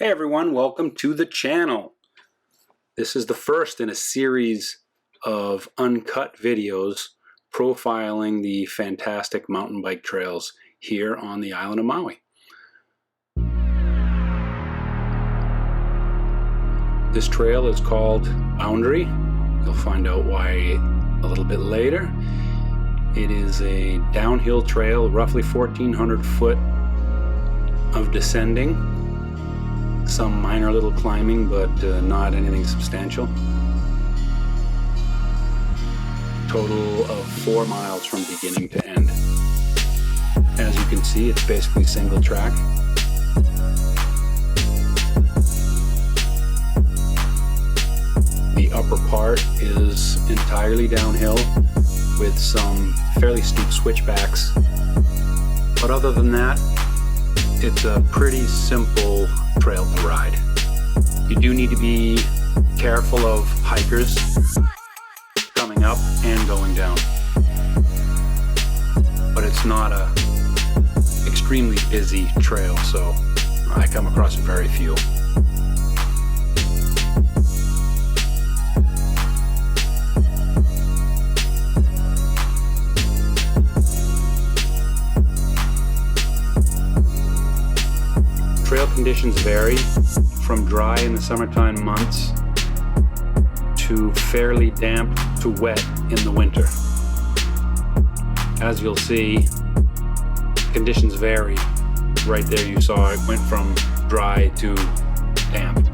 Hey everyone, welcome to the channel. This is the first in a series of uncut videos profiling the fantastic mountain bike trails here on the island of Maui. This trail is called Boundary. You'll find out why a little bit later. It is a downhill trail, roughly 1,400 foot of descending. Some minor little climbing, but not anything substantial. Total of 4 miles from beginning to end. As you can see, it's basically single track. The upper part is entirely downhill with some fairly steep switchbacks. But other than that, it's a pretty simple trail to ride. You do need to be careful of hikers coming up and going down. But it's not a extremely busy trail, so I come across very few. Trail conditions vary from dry in the summertime months to fairly damp to wet in the winter. As you'll see, conditions vary. Right there you saw it went from dry to damp.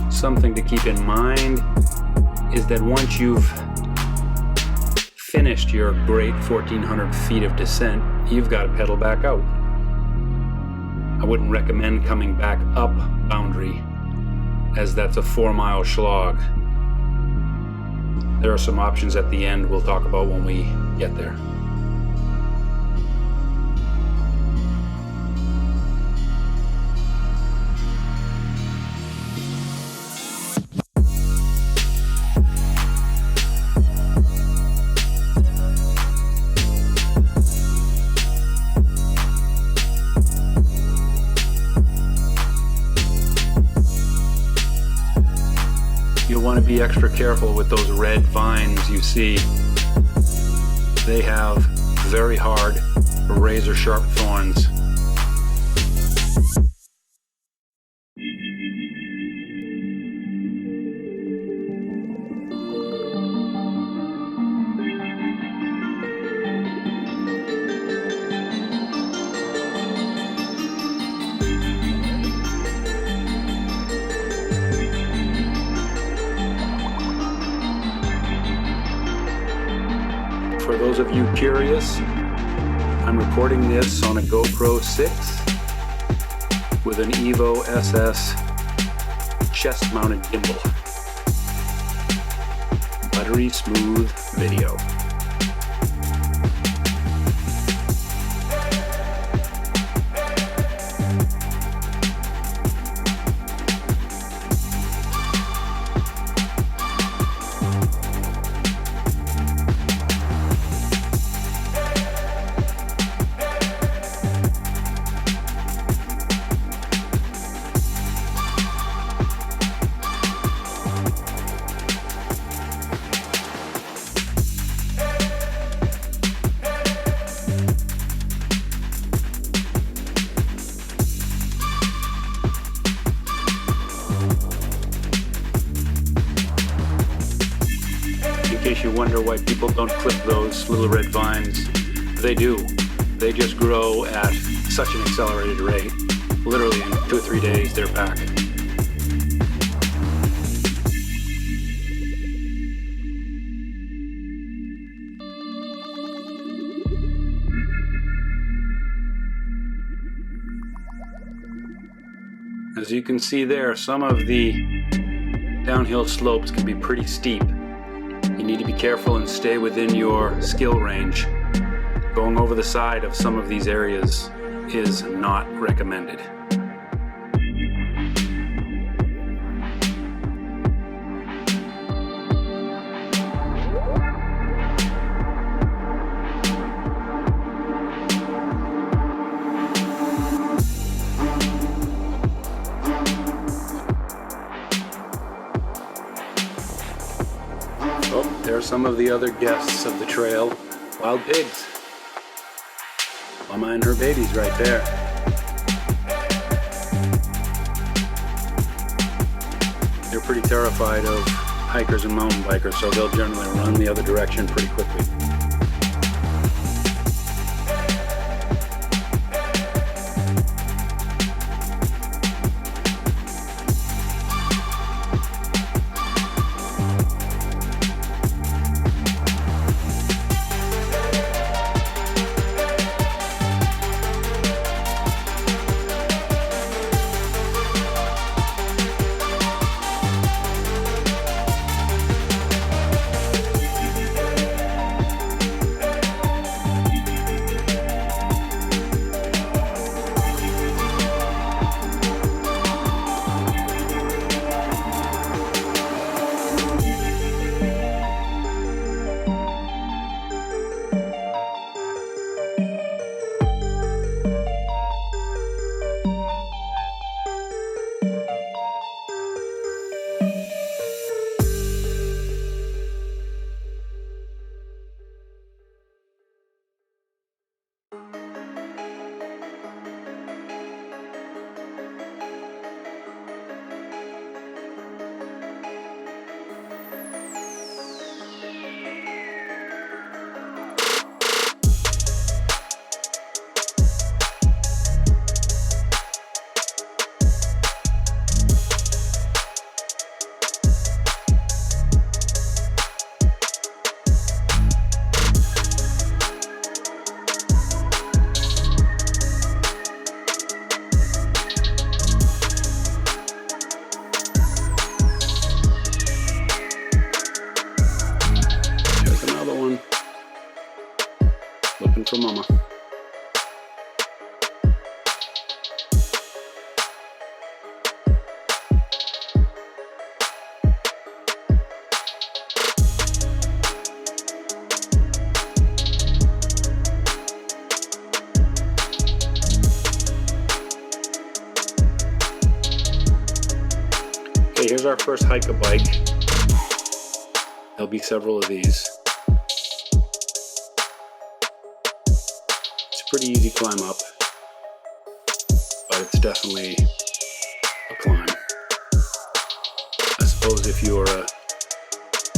Something to keep in mind is that once you've finished your great 1,400 feet of descent, you've got to pedal back out. I wouldn't recommend coming back up Boundary, as that's a 4-mile slog. There are some options at the end we'll talk about when we get there. You'll want to be extra careful with those red vines you see. They have very hard, razor sharp thorns. For those of you curious, I'm recording this on a GoPro 6 with an Evo SS chest-mounted gimbal. Buttery smooth video. In case you wonder why people don't clip those little red vines, they do. They just grow at such an accelerated rate. Literally in 2 or 3 days, they're back. As you can see there, some of the downhill slopes can be pretty steep. You need to be careful and stay within your skill range. Going over the side of some of these areas is not recommended. Oh, there are some of the other guests of the trail. Wild pigs. Mama and her babies right there. They're pretty terrified of hikers and mountain bikers, so they'll generally run the other direction pretty quickly. Looking for mama. Okay, here's our first hike-a-bike. There'll be several of these. Pretty easy climb up, but it's definitely a climb. I suppose if you're a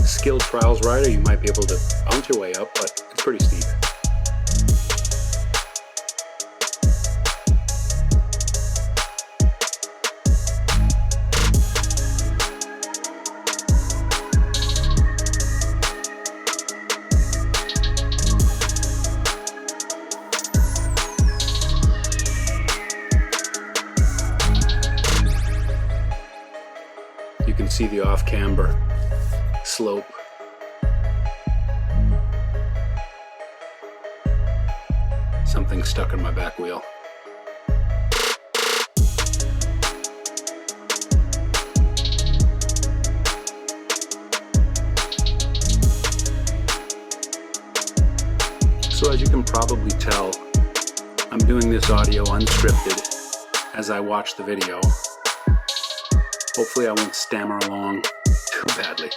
skilled trials rider, you might be able to bounce your way up, but it's pretty steep. You can see the off-camber slope. Something stuck in my back wheel. So as you can probably tell, I'm doing this audio unscripted as I watch the video. Hopefully I won't stammer along too badly.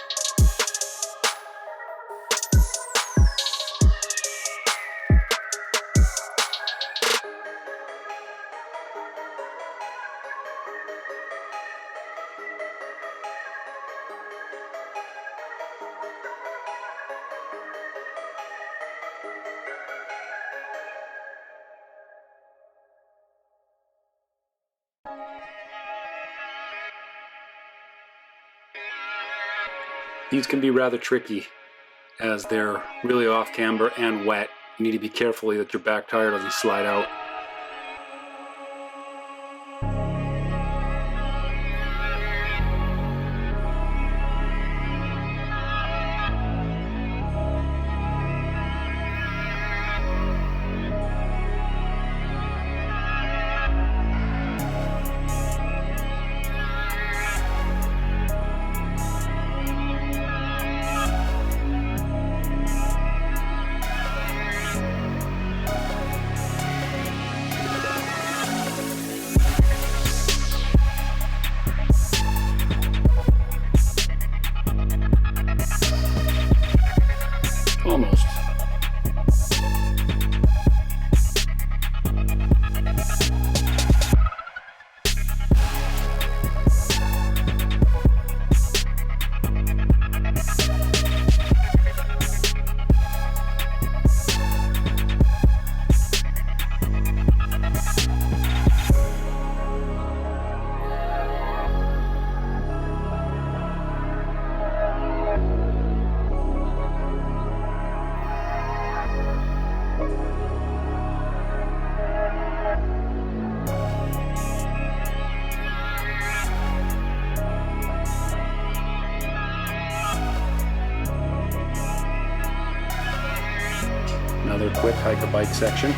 These can be rather tricky as they're really off camber and wet. You need to be careful that your back tire doesn't slide out. Another quick hiker bike section.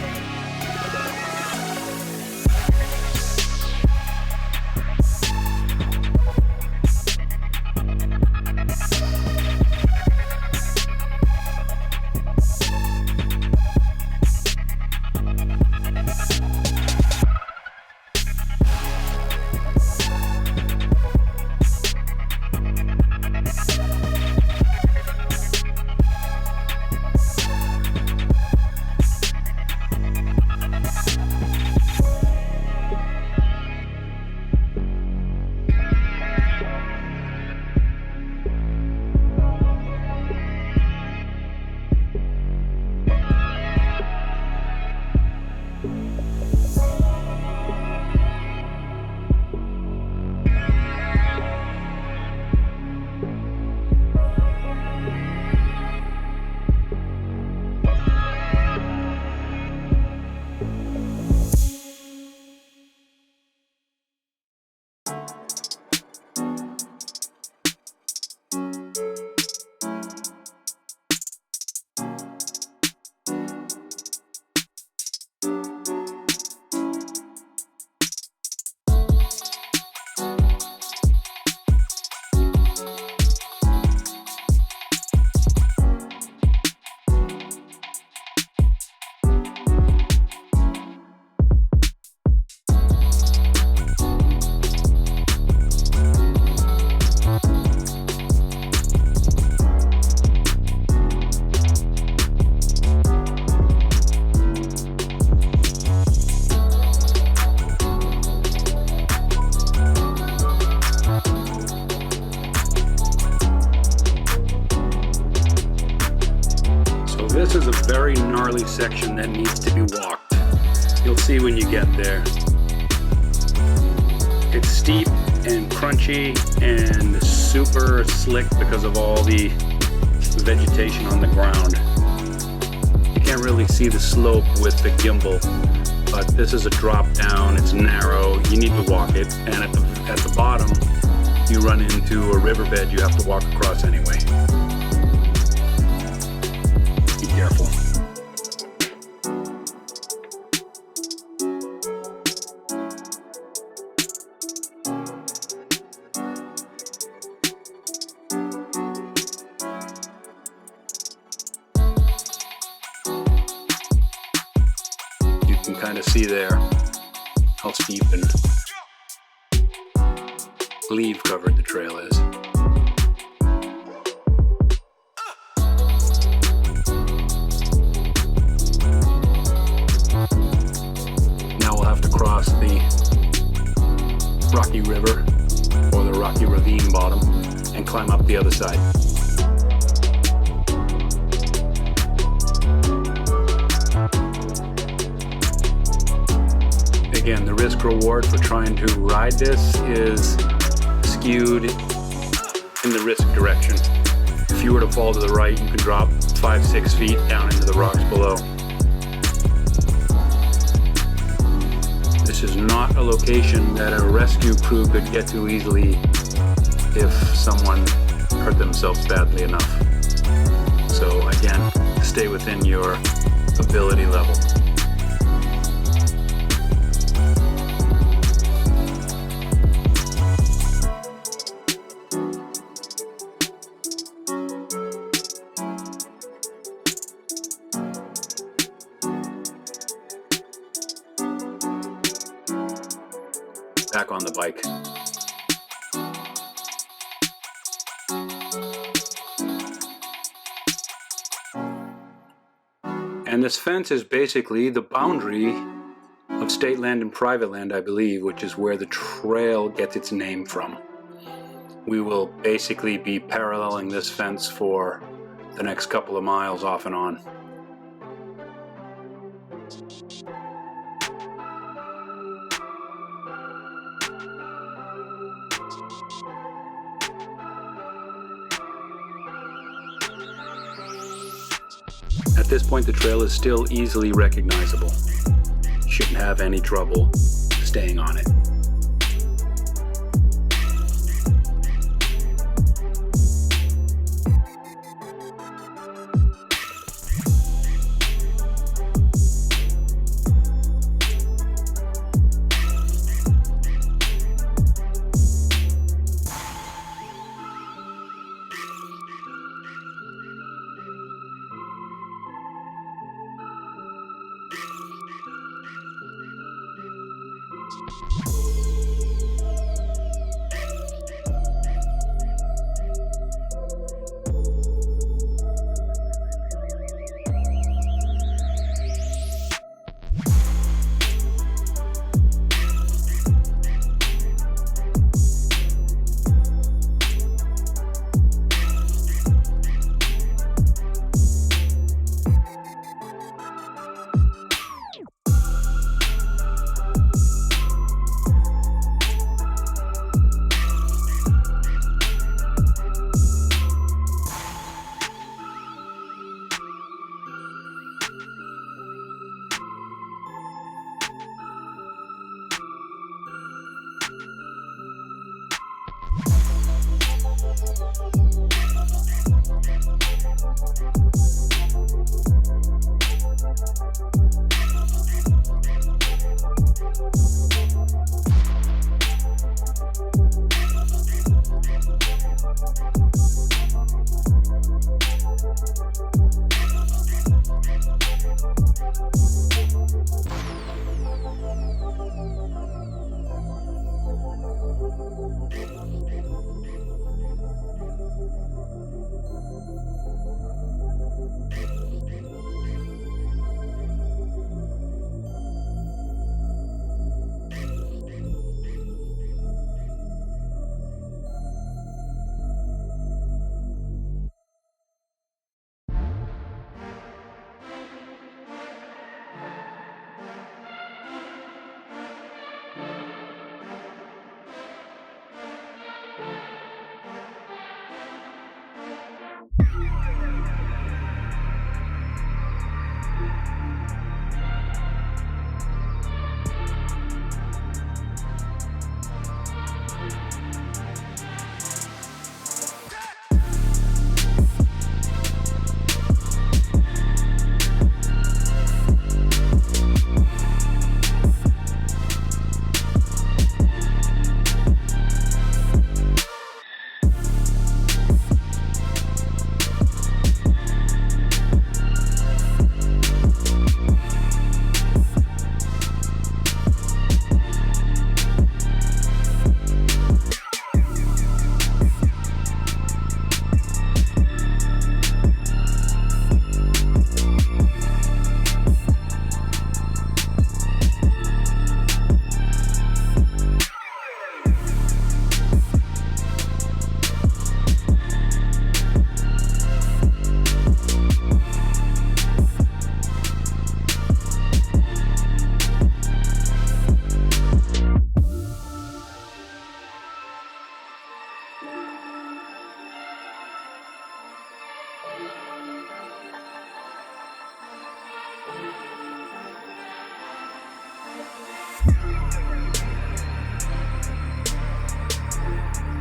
This is a very gnarly section that needs to be walked. You'll see when you get there. It's steep and crunchy and super slick because of all the vegetation on the ground. You can't really see the slope with the gimbal, but this is a drop down, it's narrow, you need to walk it, and at the bottom you run into a riverbed you have to walk across anyway. Be careful. You can kind of see there how steep and leaf covered the trail is. Now we'll have to cross the rocky river or the rocky ravine bottom and climb up the other side. Again, the risk reward for trying to ride this is skewed in the risk direction. If you were to fall to the right, you can drop 5-6 feet down into the rocks below. This is not a location that a rescue crew could get to easily if someone hurt themselves badly enough. So again, stay within your ability level. Back on the bike. And this fence is basically the boundary of state land and private land, I believe, which is where the trail gets its name from. We will basically be paralleling this fence for the next couple of miles off and on. At this point, the trail is still easily recognizable. You shouldn't have any trouble staying on it.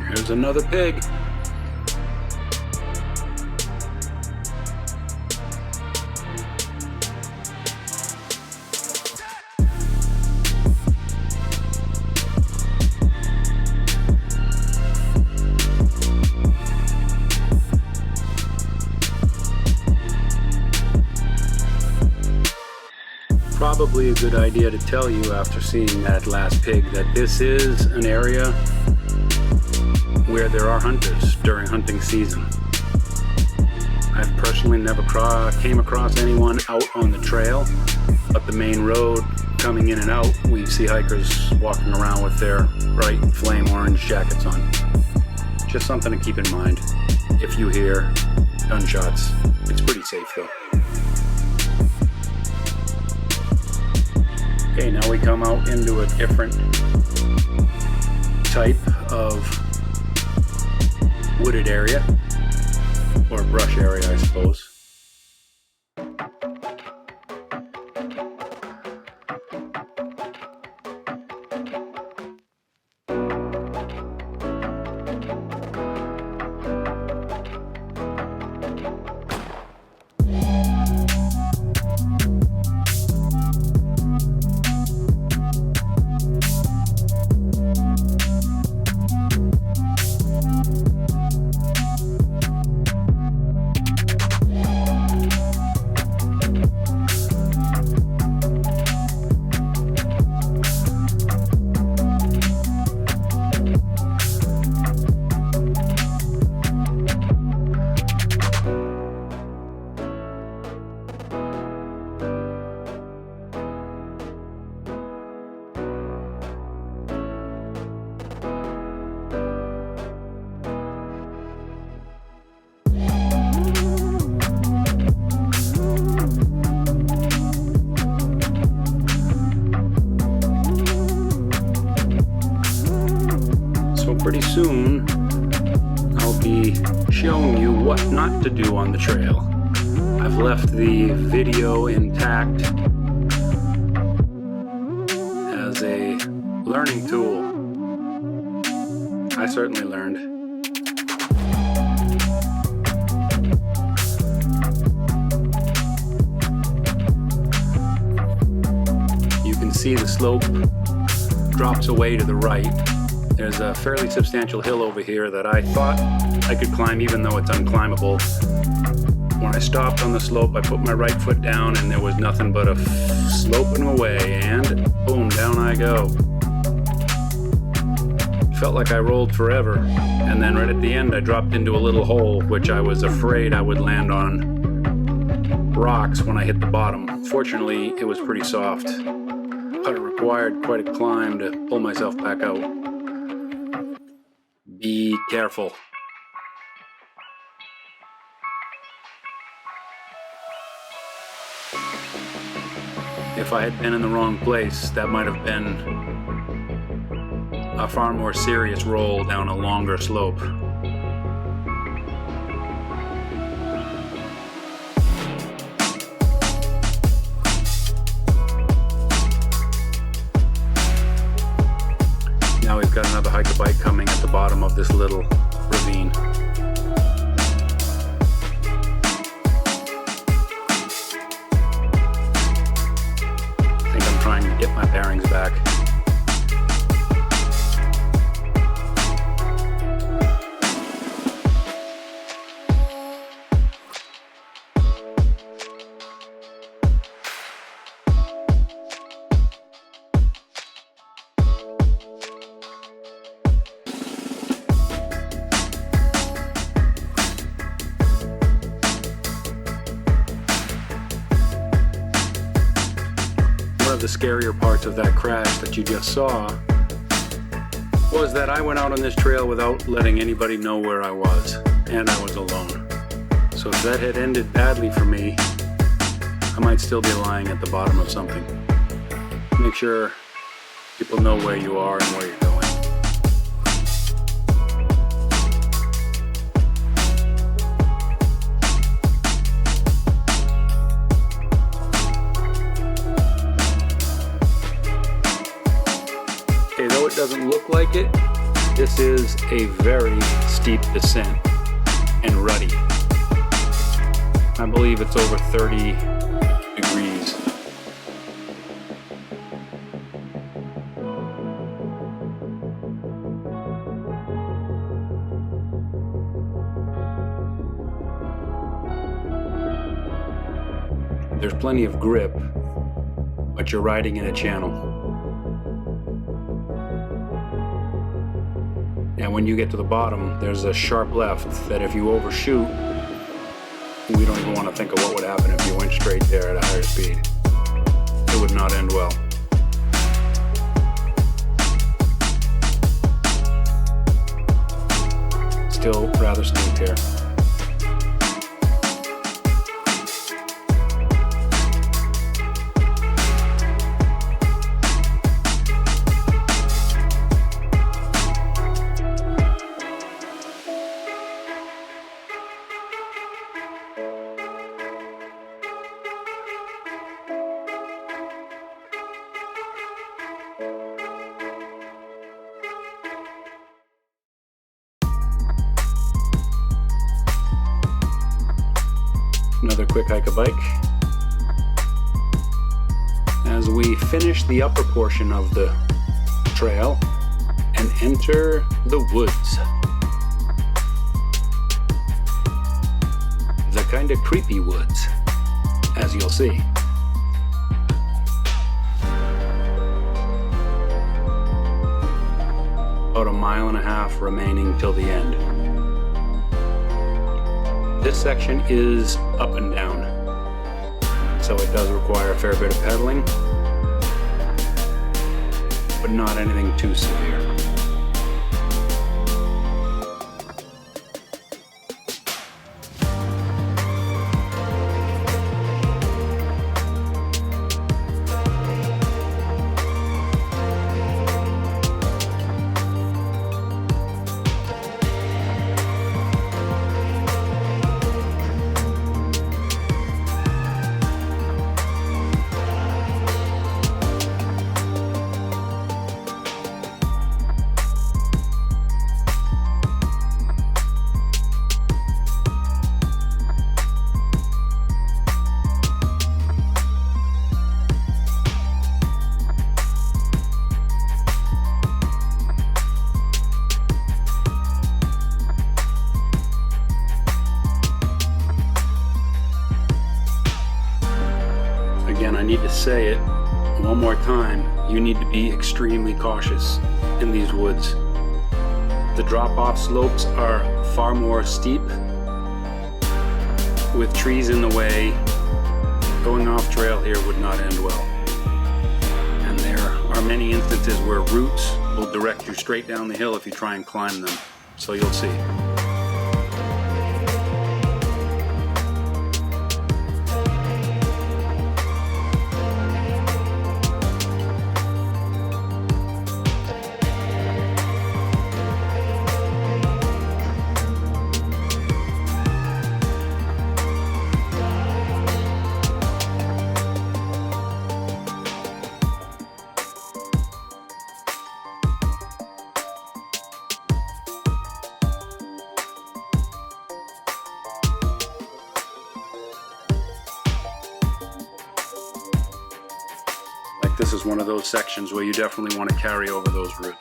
Here's another pig. Probably a good idea to tell you after seeing that last pig that this is an area where there are hunters during hunting season. I've personally never came across anyone out on the trail, but the main road coming in and out, we see hikers walking around with their bright flame orange jackets on. Just something to keep in mind if you hear gunshots. It's pretty safe though. Okay, now we come out into a different type of wooded area, or brush area, I suppose. Pretty soon I'll be showing you what not to do on the trail. I've left the video intact as a learning tool. I certainly learned. see the slope drops away to the right. There's a fairly substantial hill over here that I thought I could climb even though it's unclimbable. When I stopped on the slope, I put my right foot down and there was nothing but a sloping away, and boom, down I go. Felt like I rolled forever, and then right at the end I dropped into a little hole which I was afraid I would land on rocks when I hit the bottom. Fortunately, it was pretty soft, but it required quite a climb to pull myself back out. Be careful. If I had been in the wrong place, that might have been a far more serious roll down a longer slope. Now we've got another hike-a-bike coming at the bottom of this little ravine. Trying to get my bearings back. One of the scarier parts of that crash that you just saw was that I went out on this trail without letting anybody know where I was, and I was alone. So if that had ended badly for me, I might still be lying at the bottom of something. Make sure people know where you are and where you're going. Though it doesn't look like it, this is a very steep descent and rutty. I believe it's over 30 degrees. There's plenty of grip, but you're riding in a channel. And when you get to the bottom, there's a sharp left that if you overshoot, we don't even want to think of what would happen if you went straight there at a higher speed. It would not end well. Still rather steep here. Another quick hike-a-bike. As we finish the upper portion of the trail and enter the woods. The kind of creepy woods, as you'll see. About a mile and a half remaining till the end. This section is up and down, so it does require a fair bit of pedaling, but not anything too severe. Again, I need to say it one more time. You need to be extremely cautious in these woods. The drop-off slopes are far more steep. With trees in the way, going off trail here would not end well. And there are many instances where roots will direct you straight down the hill if you try and climb them. So you'll see. This is one of those sections where you definitely want to carry over those roots.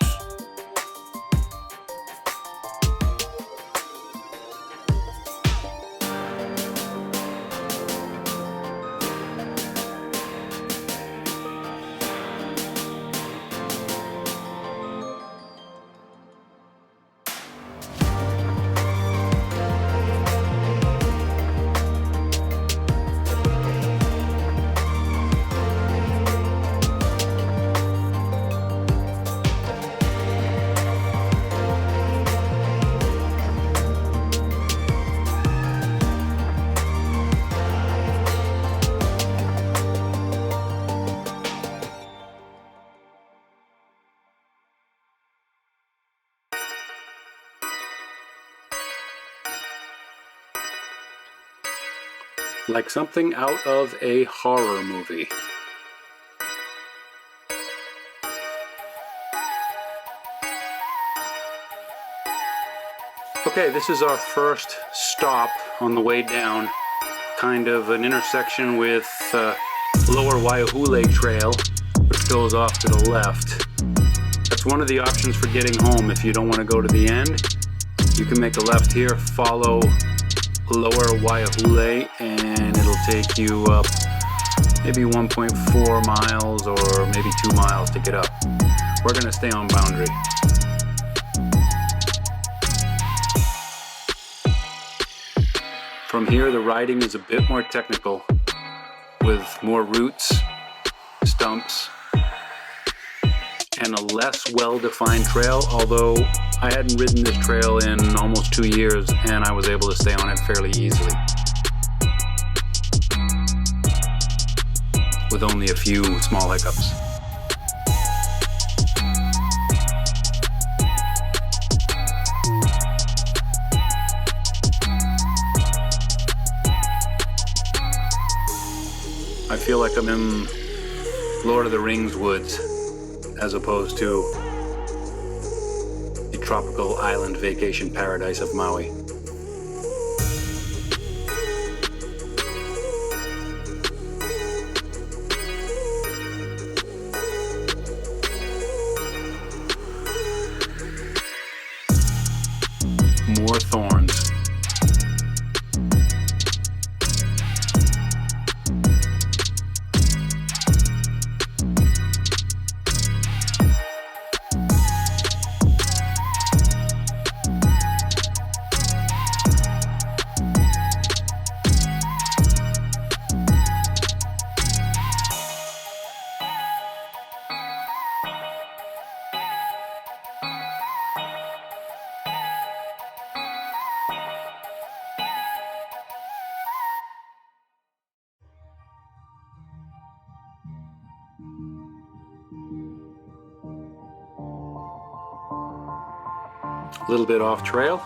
Like something out of a horror movie. Okay, this is our first stop on the way down. Kind of an intersection with Lower Waiahule Trail, which goes off to the left. That's one of the options for getting home if you don't want to go to the end. You can make a left here, follow Lower Waiahule, and it'll take you up maybe 1.4 miles or maybe 2 miles to get up. We're going to stay on Boundary. From here, the riding is a bit more technical with more roots, stumps, and a less well-defined trail, although I hadn't ridden this trail in almost 2 years and I was able to stay on it fairly easily, with only a few small hiccups. I feel like I'm in Lord of the Rings woods as opposed to the tropical island vacation paradise of Maui. More thorns. A little bit off trail.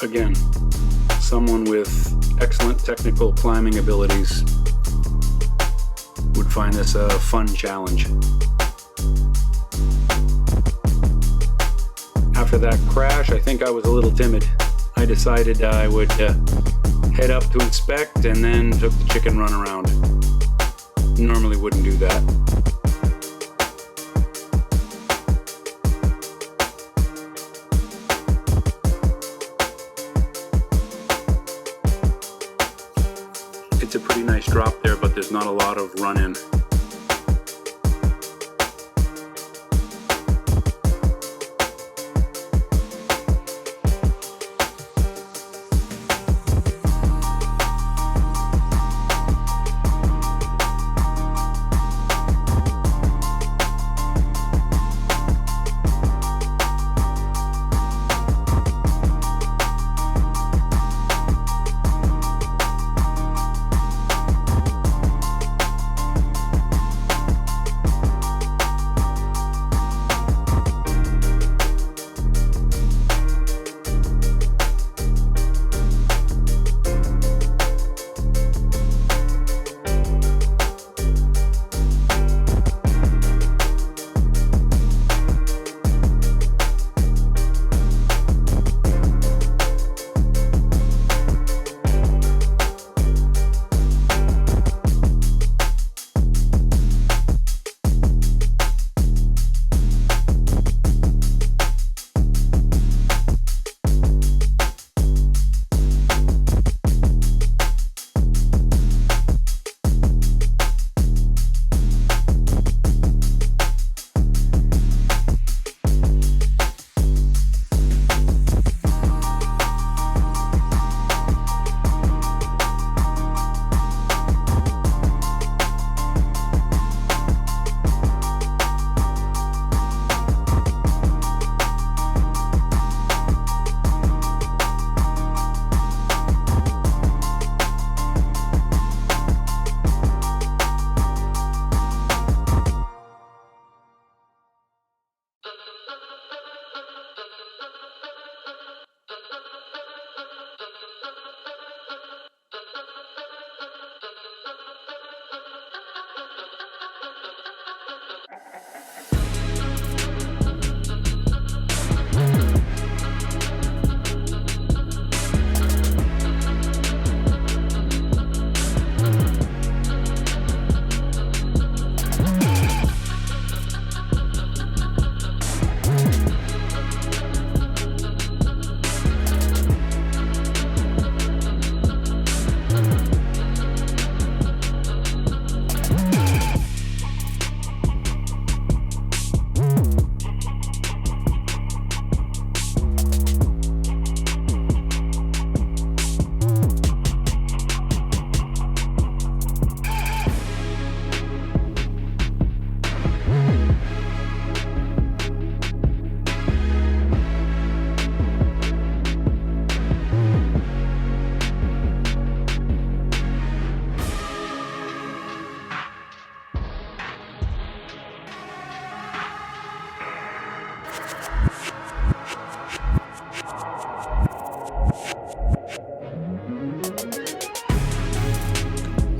Again, someone with excellent technical climbing abilities would find this a fun challenge. After that crash, I think I was a little timid. I decided I would head up to inspect and then took the chicken run around. Normally wouldn't do that. It's a pretty nice drop there, but there's not a lot of run-in.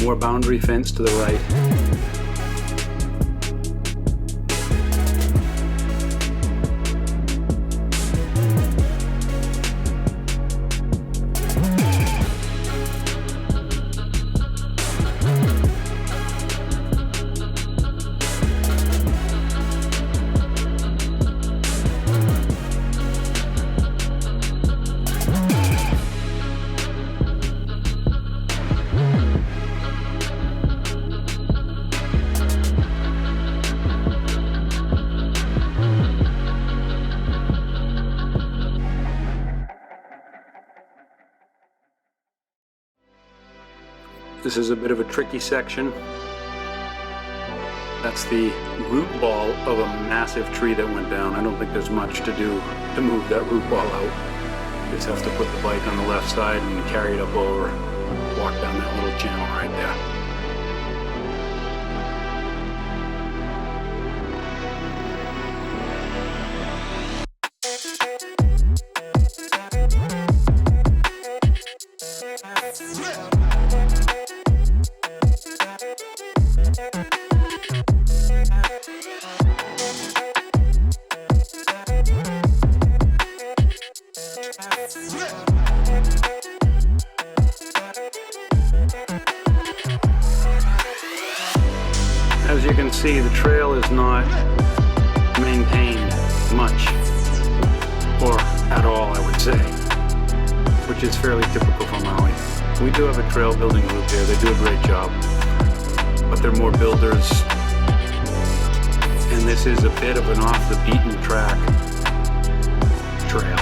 More boundary fence to the right. This is a bit of a tricky section. That's the root ball of a massive tree that went down. I don't think there's much to do to move that root ball out. Just have to put the bike on the left side and carry it up over, walk down that little channel right there. see, the trail is not maintained much, or at all, I would say, which is fairly typical for Maui. We do have a trail building group here. They do a great job, but they're more builders, and this is a bit of an off the beaten track trail.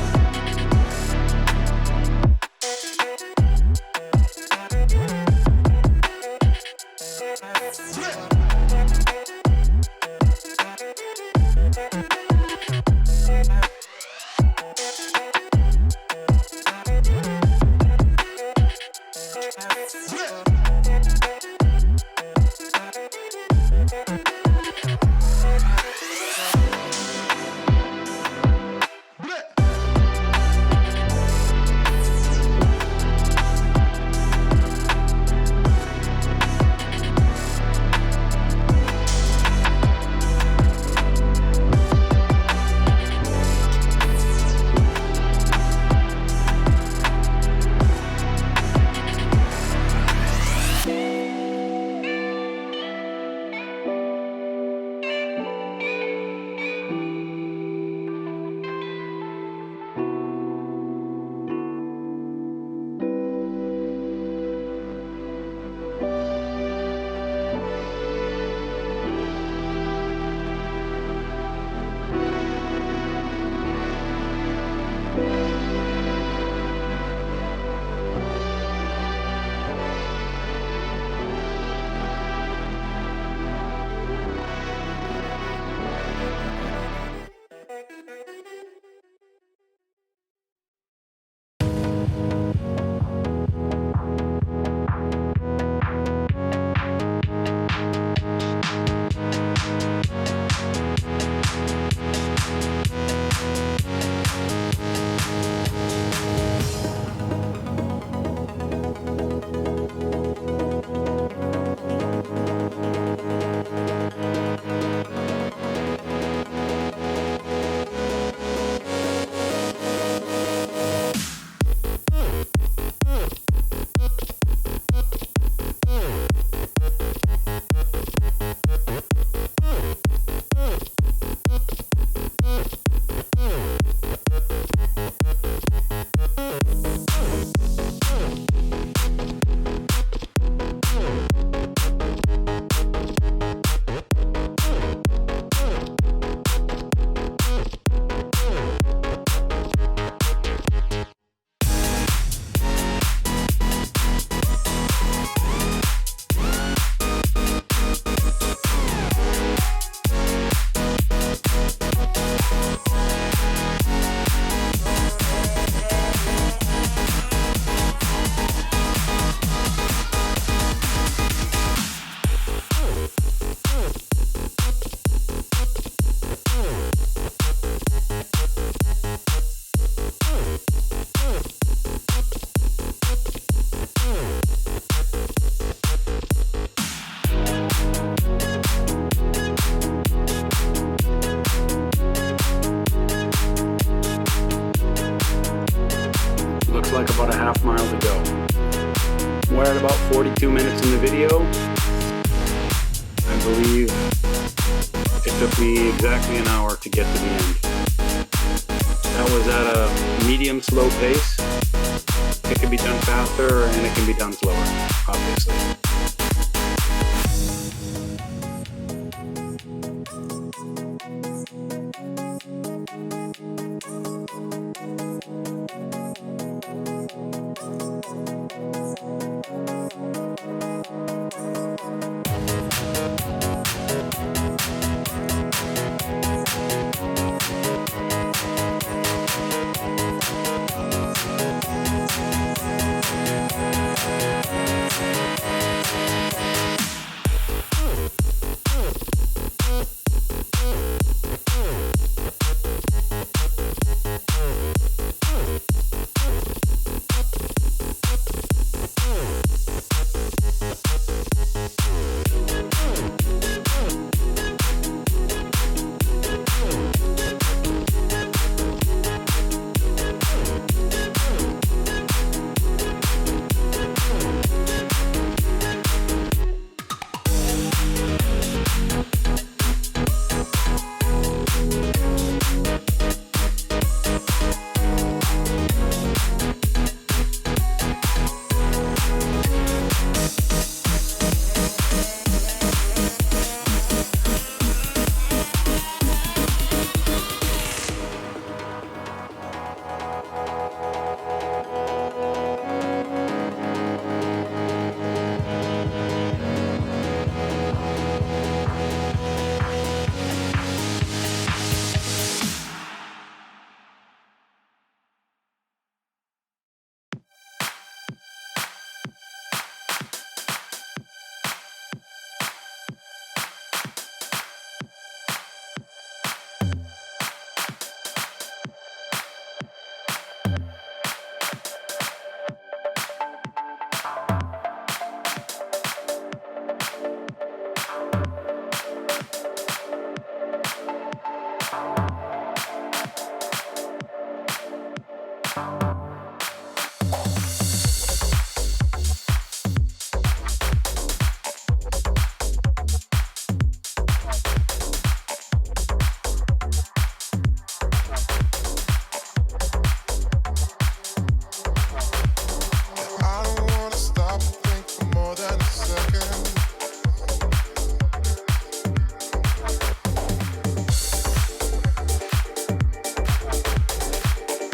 Like about a half mile to go. We're at about 42 minutes in the video. I believe it took me exactly an hour to get to the end. That was at a medium slow pace. It can be done faster and it can be done slower, obviously.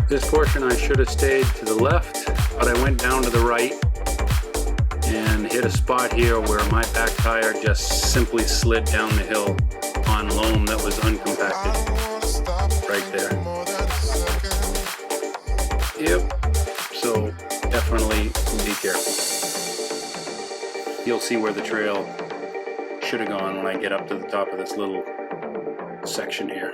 This portion I should have stayed to the left, but I went down to the right and hit a spot here where my back tire just simply slid down the hill on loam that was uncompacted. Right there. Yep, so definitely be careful. You'll see where the trail should have gone when I get up to the top of this little section here.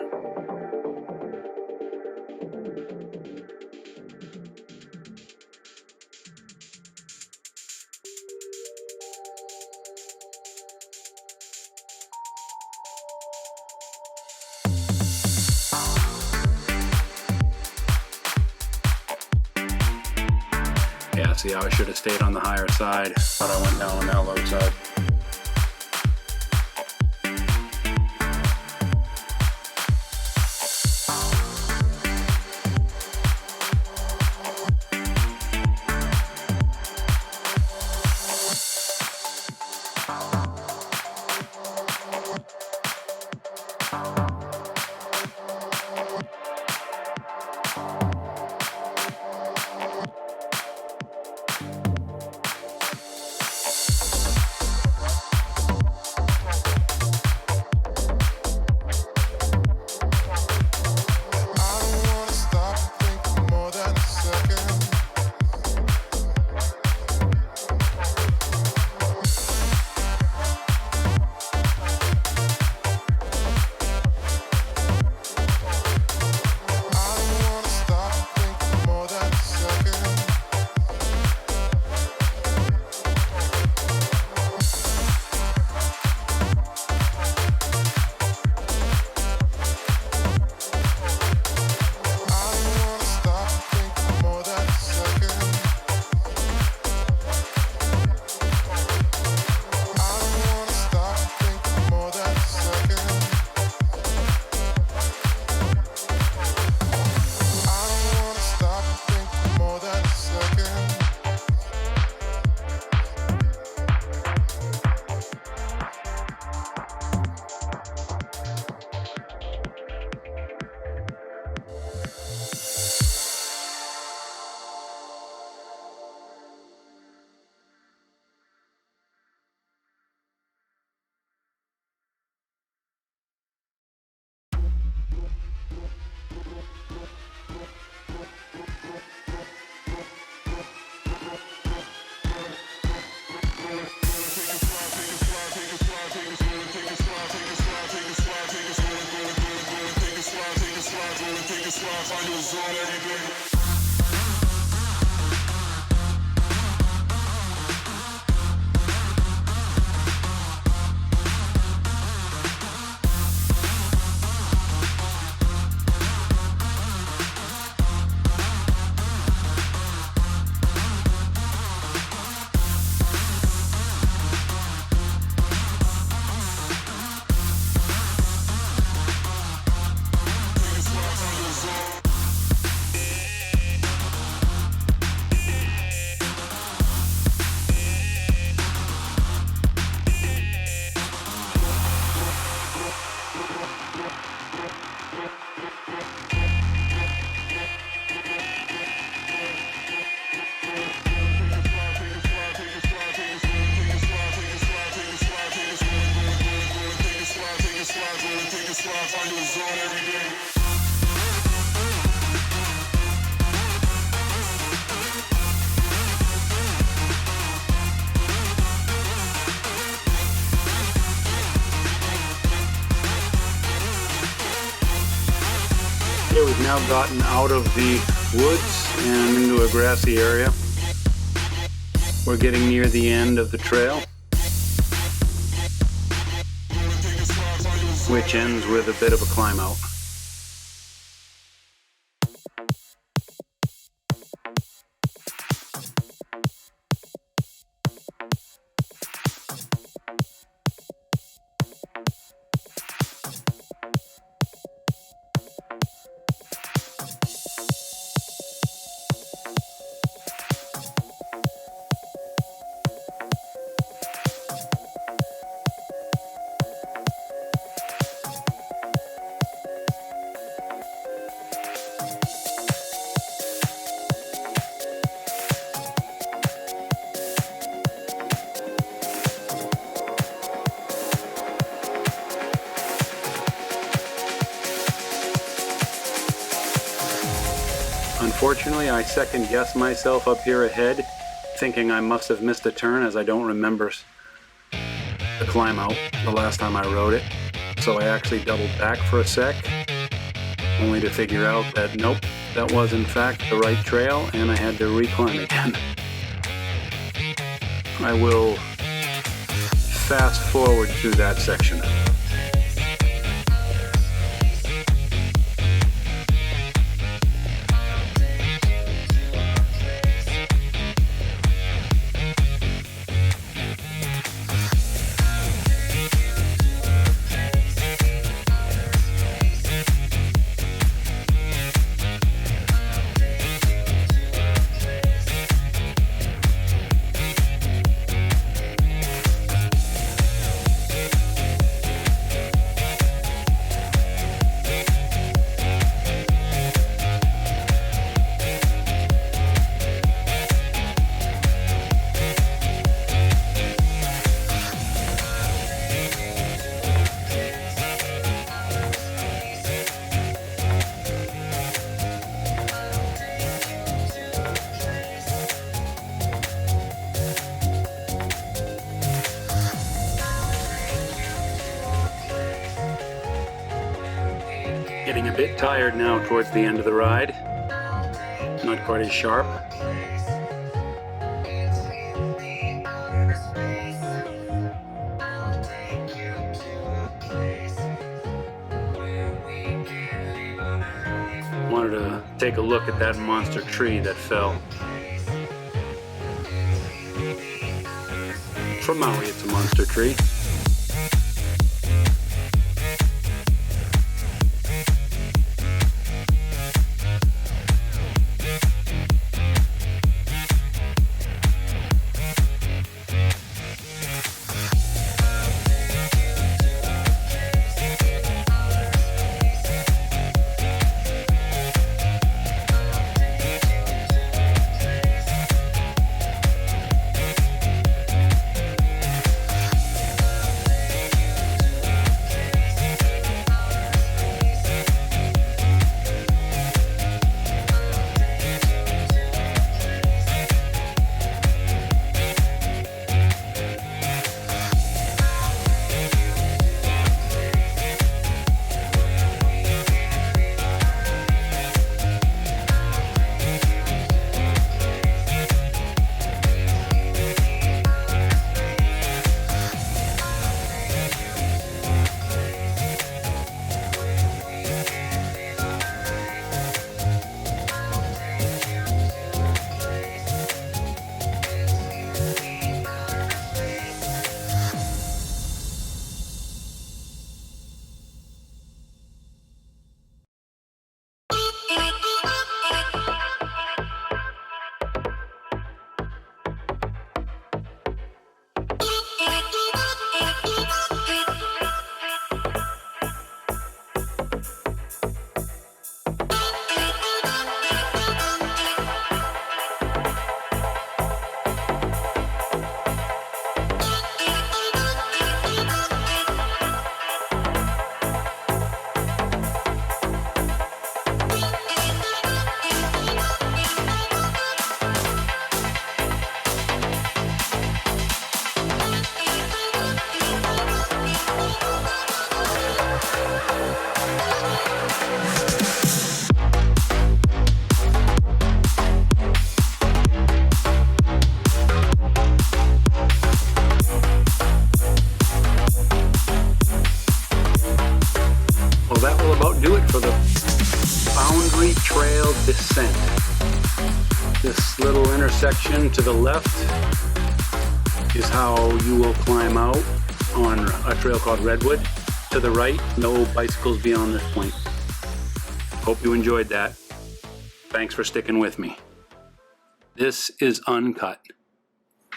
Yeah, see how I should have stayed on the higher side, but I went down on that low side. Okay, we've now gotten out of the woods and into a grassy area. We're getting near the end of the trail, which ends with a bit of a climb out. Unfortunately, I second guessed myself up here ahead, thinking I must have missed a turn as I don't remember the climb out the last time I rode it. So I actually doubled back for a sec, only to figure out that nope, that was in fact the right trail and I had to reclimb again. I will fast forward through that section. Getting a bit tired now towards the end of the ride. Not quite as sharp. Wanted to take a look at that monster tree that fell. For Maui, it's a monster tree. Do it for the boundary trail descent. This little intersection to the left is how you will climb out on a trail called Redwood. To the right, no bicycles beyond this point. Hope you enjoyed that. Thanks for sticking with me. This is UNCUT.